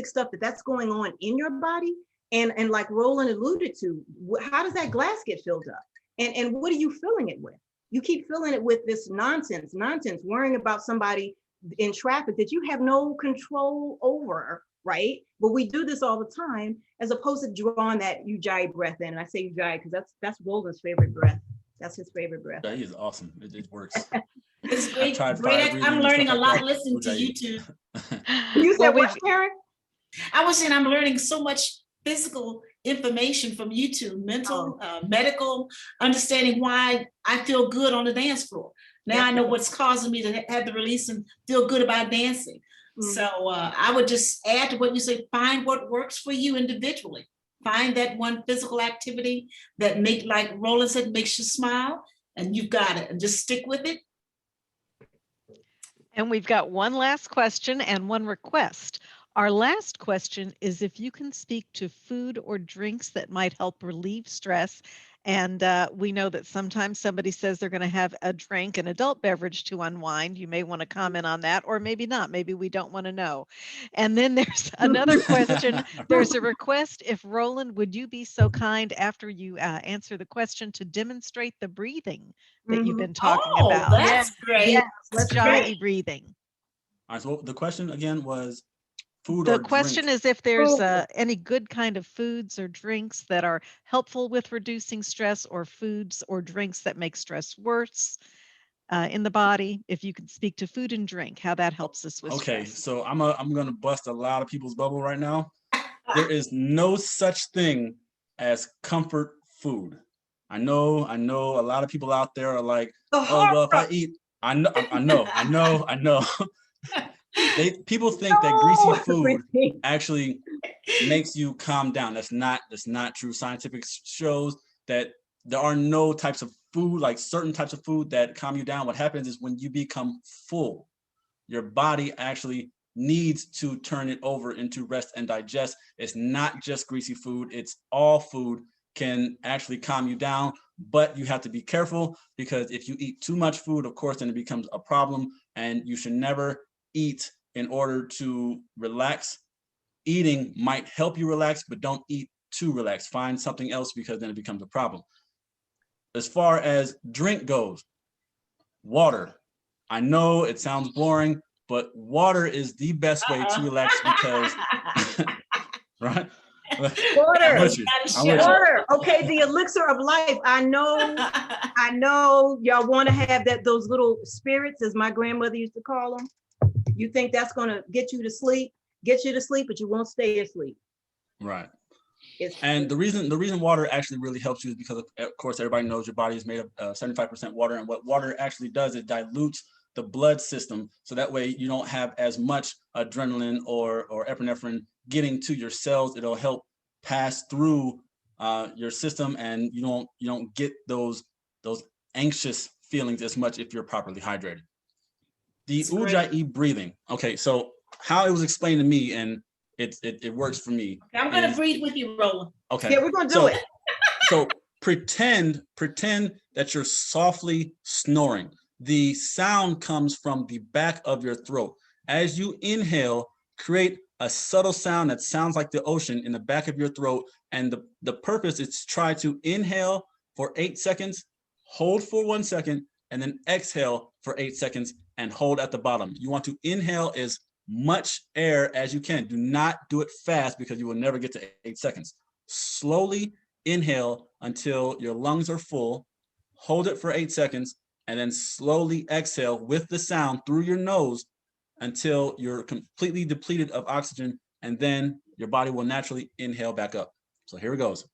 stuff that's going on in your body. And like Roland alluded to, how does that glass get filled up? And what are you filling it with? You keep filling it with this nonsense, worrying about somebody in traffic that you have no control over, right? But we do this all the time, as opposed to drawing that Ujjayi breath in. And I say Ujjayi because that's Roland's favorite breath. That's his favorite breath. That is awesome. It works. It's great. I'm learning a lot listening to YouTube. You said what, Karen? I was saying I'm learning so much physical information from YouTube, mental, medical, understanding why I feel good on the dance floor. Now I know what's causing me to have the release and feel good about dancing. Mm-hmm. So I would just add to what you say, find what works for you individually. Find that one physical activity that like Roland said, makes you smile, and you've got it, and just stick with it. And we've got one last question and one request. Our last question is if you can speak to food or drinks that might help relieve stress. And we know that sometimes somebody says they're going to have a drink, an adult beverage to unwind. You may want to comment on that, or maybe not. Maybe we don't want to know. And then there's another question. There's a request. If Roland, would you be so kind after you answer the question to demonstrate the breathing that you've been talking Oh, about? that's great. Yes, That's Ujjayi great. breathing. All right, so the question again was food The or question drink. is if there's Food. any good kind of foods or drinks that are helpful with reducing stress, or foods or drinks that make stress worse in the body. If you could speak to food and drink, how that helps us with Okay, stress. so I'm gonna bust a lot of people's bubble right now. There is no such thing as comfort food. I know a lot of people out there are like, The oh well, if I horror. eat, I know. People think that greasy food actually makes you calm down. That's not true. Scientific shows that there are no types of food, like certain types of food, that calm you down. What happens is when you become full, your body actually needs to turn it over into rest and digest. It's not just greasy food, it's all food can actually calm you down, but you have to be careful, because if you eat too much food, of course, then it becomes a problem, and you should never eat in order to relax. Eating might help you relax, but don't eat to relax. Find something else, because then it becomes a problem. As far as drink goes, water. I know it sounds boring, but water is the best way to relax, because right? Water. I'm with you. Water. Okay, the elixir of life. I know y'all want to have those little spirits, as my grandmother used to call them. You think that's gonna get you to sleep, but you won't stay asleep. Right. And the reason water actually really helps you is because, of course, everybody knows your body is made of 75% water, and what water actually does, it dilutes the blood system, so that way you don't have as much adrenaline or epinephrine getting to your cells. It'll help pass through your system, and you don't get those anxious feelings as much if you're properly hydrated. The Ujjayi breathing. Okay, so how it was explained to me, and it works for me. I'm gonna breathe with you, Roland. Okay. Yeah, we're gonna do it. So pretend that you're softly snoring. The sound comes from the back of your throat. As you inhale, create a subtle sound that sounds like the ocean in the back of your throat. And the purpose is to try to inhale for 8 seconds, hold for 1 second, and then exhale for 8 seconds and hold at the bottom. You want to inhale as much air as you can. Do not do it fast, because you will never get to 8 seconds. Slowly inhale until your lungs are full, hold it for 8 seconds, and then slowly exhale with the sound through your nose until you're completely depleted of oxygen, and then your body will naturally inhale back up. So here it goes.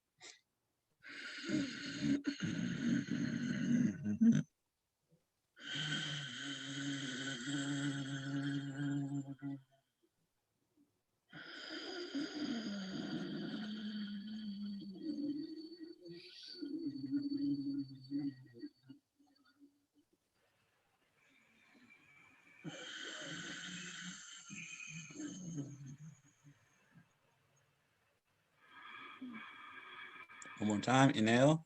One more time, inhale.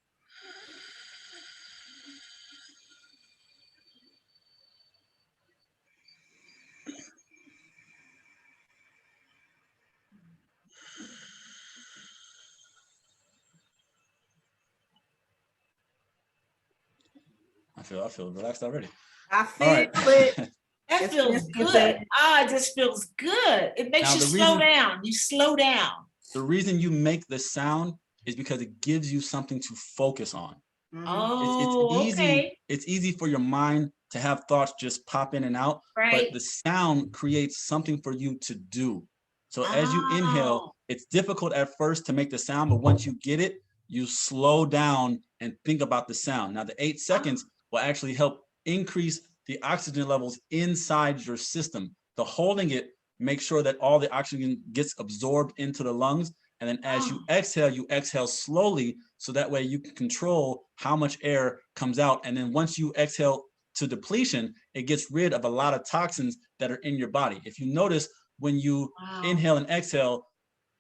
I feel relaxed already. I feel All right. it. That It's feels good. It just feels good. It makes Now, you the slow reason- down. You slow down. The reason you make the sound is because it gives you something to focus on. Oh, It's easy. okay. It's easy for your mind to have thoughts just pop in and out, Right. but the sound creates something for you to do. So as you inhale, Oh. it's difficult at first to make the sound, but once you get it, you slow down and think about the sound. Now, the 8 seconds will actually help increase the oxygen levels inside your system. The holding it, make sure that all the oxygen gets absorbed into the lungs. And then as you exhale slowly, so that way you can control how much air comes out. And then once you exhale to depletion, it gets rid of a lot of toxins that are in your body. If you notice, when you inhale and exhale,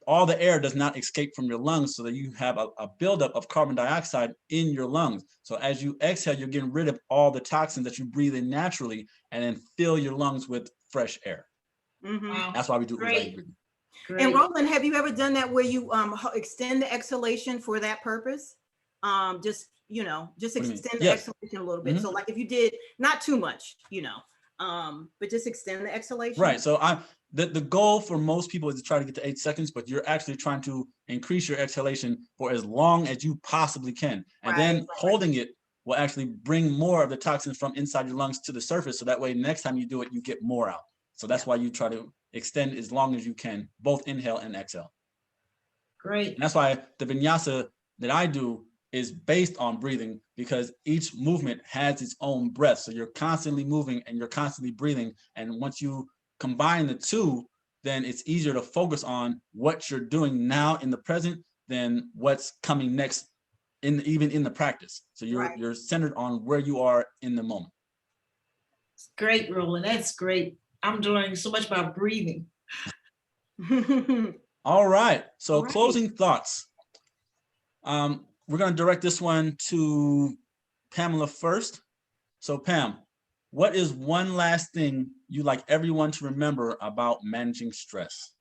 all the air does not escape from your lungs, so that you have a buildup of carbon dioxide in your lungs. So as you exhale, you're getting rid of all the toxins that you breathe in naturally, and then fill your lungs with fresh air. Wow. That's why we do Great. breathing. And Roland, have you ever done that where you extend the exhalation for that purpose? Just What do you mean? extend the Yes. exhalation a little bit. So like if you did not too much, but just extend the exhalation. Right. So the goal for most people is to try to get to 8 seconds, but you're actually trying to increase your exhalation for as long as you possibly can. And then holding it will actually bring more of the toxins from inside your lungs to the surface. So that way, next time you do it, you get more out. So that's why you try to extend as long as you can, both inhale and exhale. Great. And that's why the vinyasa that I do is based on breathing, because each movement has its own breath. So you're constantly moving and you're constantly breathing. And once you combine the two, then it's easier to focus on what you're doing now in the present than what's coming next, even in the practice. So you're centered on where you are in the moment. Great, Roland. That's great. I'm learning so much about breathing. All right. So All right. closing thoughts. We're going to direct this one to Pamela first. So Pam, what is one last thing you'd like everyone to remember about managing stress?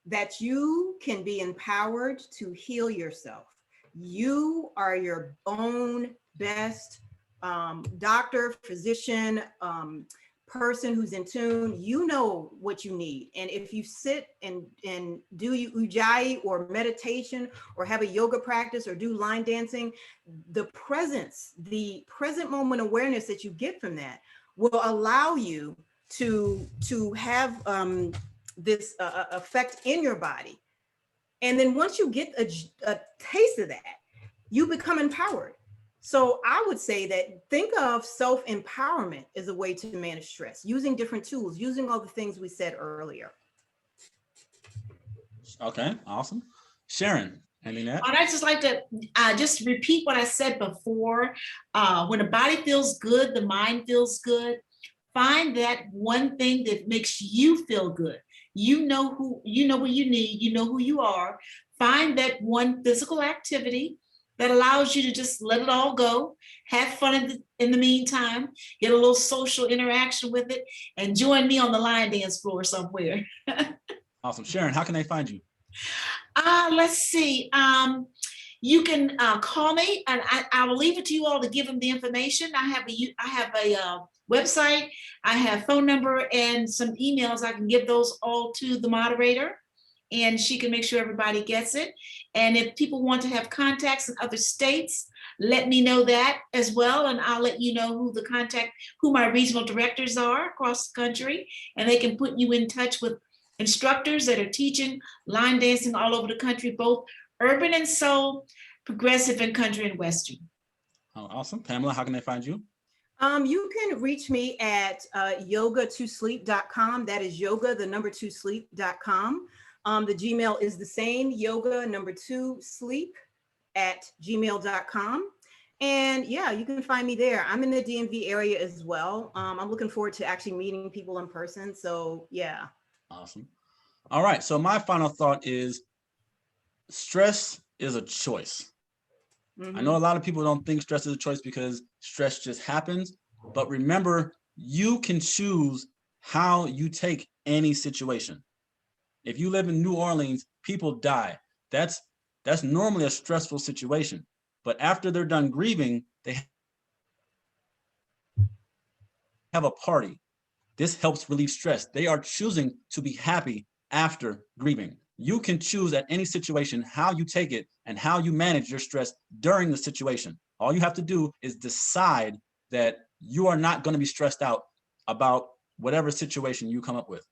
That you can be empowered to heal yourself. You are your own best doctor, physician, person who's in tune. You know what you need. And if you sit and do ujjayi or meditation or have a yoga practice or do line dancing, the present moment awareness that you get from that will allow you to have this effect in your body. And then once you get a taste of that, you become empowered. So I would say that think of self-empowerment as a way to manage stress, using different tools, using all the things we said earlier. Okay, awesome. Sharon, anything to add? I'd just like to just repeat what I said before. When the body feels good, the mind feels good. Find that one thing that makes you feel good. You know what you need, you know who you are. Find that one physical activity that allows you to just let it all go, have fun in the meantime, get a little social interaction with it, and join me on the line dance floor somewhere. Awesome. Sharon, how can they find you? Let's see. You can call me, and I will leave it to you all to give them the information. I have a website, I have phone number and some emails. I can give those all to the moderator, and she can make sure everybody gets it. And if people want to have contacts in other states, let me know that as well. And I'll let you know who my regional directors are across the country. And they can put you in touch with instructors that are teaching line dancing all over the country, both urban and soul, progressive and country and Western. Oh, awesome. Pamela, how can they find you? You can reach me at yoga2sleep.com. That is yoga, the number 2 sleep.com. The Gmail is the same, yoga number 2 sleep @gmail.com. And yeah, you can find me there. I'm in the DMV area as well. I'm looking forward to actually meeting people in person. So yeah. Awesome. All right. So my final thought is stress is a choice. Mm-hmm. I know a lot of people don't think stress is a choice because stress just happens, but remember, you can choose how you take any situation. If you live in New Orleans, people die. That's normally a stressful situation. But after they're done grieving, they have a party. This helps relieve stress. They are choosing to be happy after grieving. You can choose at any situation how you take it and how you manage your stress during the situation. All you have to do is decide that you are not going to be stressed out about whatever situation you come up with.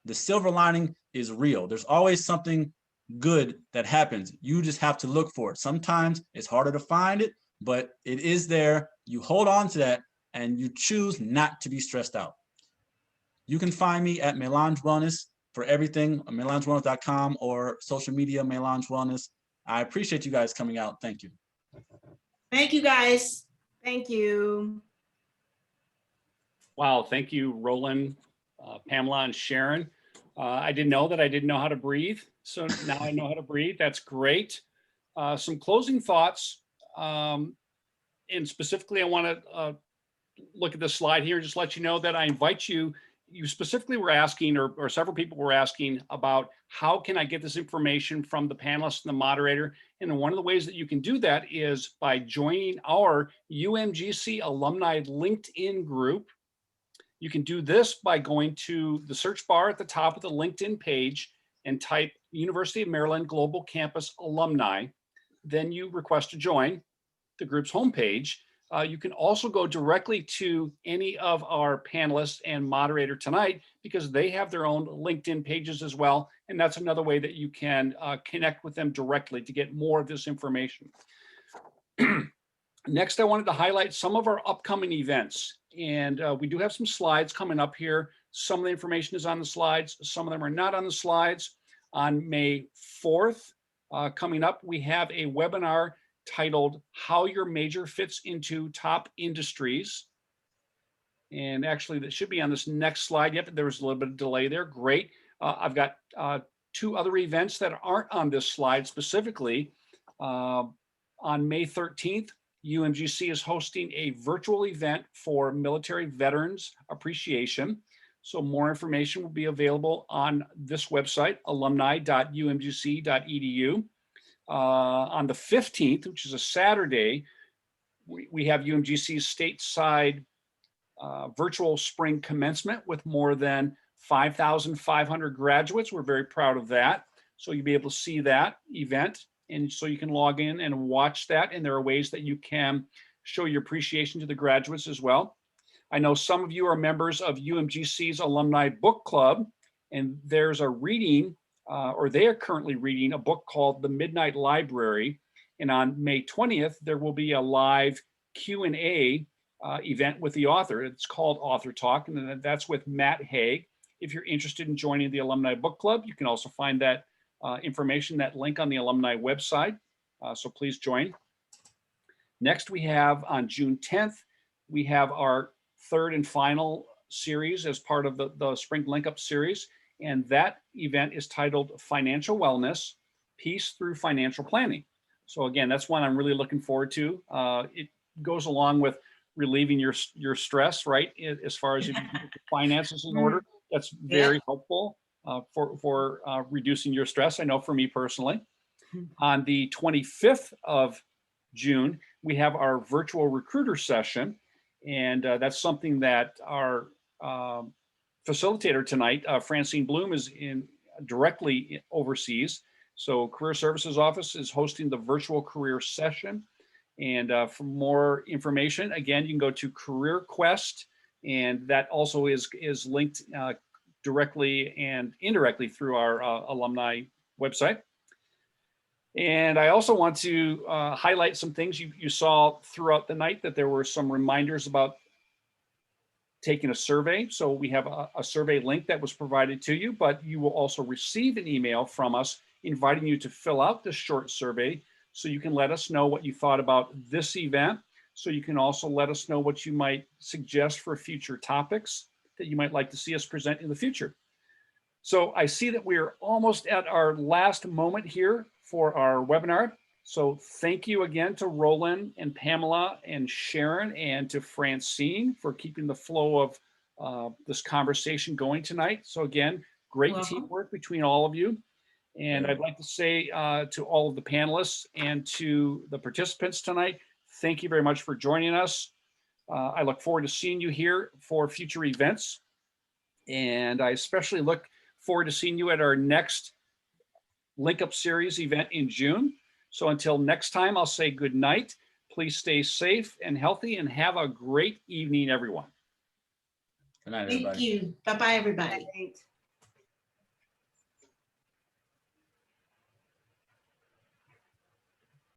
The silver lining is real. There's always something good that happens. You just have to look for it. Sometimes it's harder to find it, but it is there. You hold on to that and you choose not to be stressed out. You can find me at Melange Wellness for everything, melangewellness.com or social media, Melange Wellness. I appreciate you guys coming out. Thank you. Thank you, guys. Thank you. Wow, thank you, Roland, Pamela, and Sharon. I didn't know that I didn't know how to breathe, so now I know how to breathe. That's great. Some closing thoughts, and specifically, I want to look at this slide here and just let you know that I invite you. You specifically were asking, or several people were asking about how can I get this information from the panelists and the moderator. And one of the ways that you can do that is by joining our UMGC alumni LinkedIn group. You can do this by going to the search bar at the top of the LinkedIn page and type University of Maryland Global Campus Alumni. Then you request to join the group's homepage. You can also go directly to any of our panelists and moderator tonight because they have their own LinkedIn pages as well. And that's another way that you can connect with them directly to get more of this information. Next, I wanted to highlight some of our upcoming events. And we do have some slides coming up here. Some of the information is on the slides. Some of them are not on the slides. On May 4th, coming up, we have a webinar titled How Your Major Fits into Top Industries. And actually, that should be on this next slide. Yep, there was a little bit of delay there. Great. I've got two other events that aren't on this slide specifically. On May 13th, UMGC is hosting a virtual event for military veterans appreciation. So more information will be available on this website, alumni.umgc.edu. On the 15th, which is a Saturday, we have UMGC's stateside virtual spring commencement with more than 5,500 graduates. We're very proud of that. So you'll be able to see that event. And so you can log in and watch that. And there are ways that you can show your appreciation to the graduates as well. I know some of you are members of UMGC's Alumni Book Club, and there's a reading, or they are currently reading a book called The Midnight Library. And on May 20th, there will be a live Q&A event with the author. It's called Author Talk, and that's with Matt Haig. If you're interested in joining the Alumni Book Club, you can also find that information, that link on the alumni website. So please join. Next, we have on June 10th, we have our third and final series as part of the Spring LinkUp series. And that event is titled Financial Wellness, Peace Through Financial Planning. So again, that's one I'm really looking forward to. It goes along with relieving your stress, right? As far as if you get your finances in order, that's very helpful. For reducing your stress. I know for me personally. On the 25th of June, we have our virtual recruiter session. And that's something that our facilitator tonight, Francine Bloom, is directly oversees. So Career Services Office is hosting the virtual career session. And for more information, again, you can go to Career Quest, and that also is linked directly and indirectly through our alumni website. And I also want to highlight some things you saw throughout the night, that there were some reminders about taking a survey. So we have a survey link that was provided to you, but you will also receive an email from us inviting you to fill out this short survey so you can let us know what you thought about this event. So you can also let us know what you might suggest for future topics that you might like to see us present in the future. So I see that we are almost at our last moment here for our webinar. So thank you again to Roland and Pamela and Sharon and to Francine for keeping the flow of this conversation going tonight. So again, great teamwork between all of you. And I'd like to say to all of the panelists and to the participants tonight, thank you very much for joining us. I look forward to seeing you here for future events. And I especially look forward to seeing you at our next LinkUp series event in June. So until next time, I'll say good night. Please stay safe and healthy and have a great evening, everyone. Good night, everybody. Thank you. Bye-bye, everybody.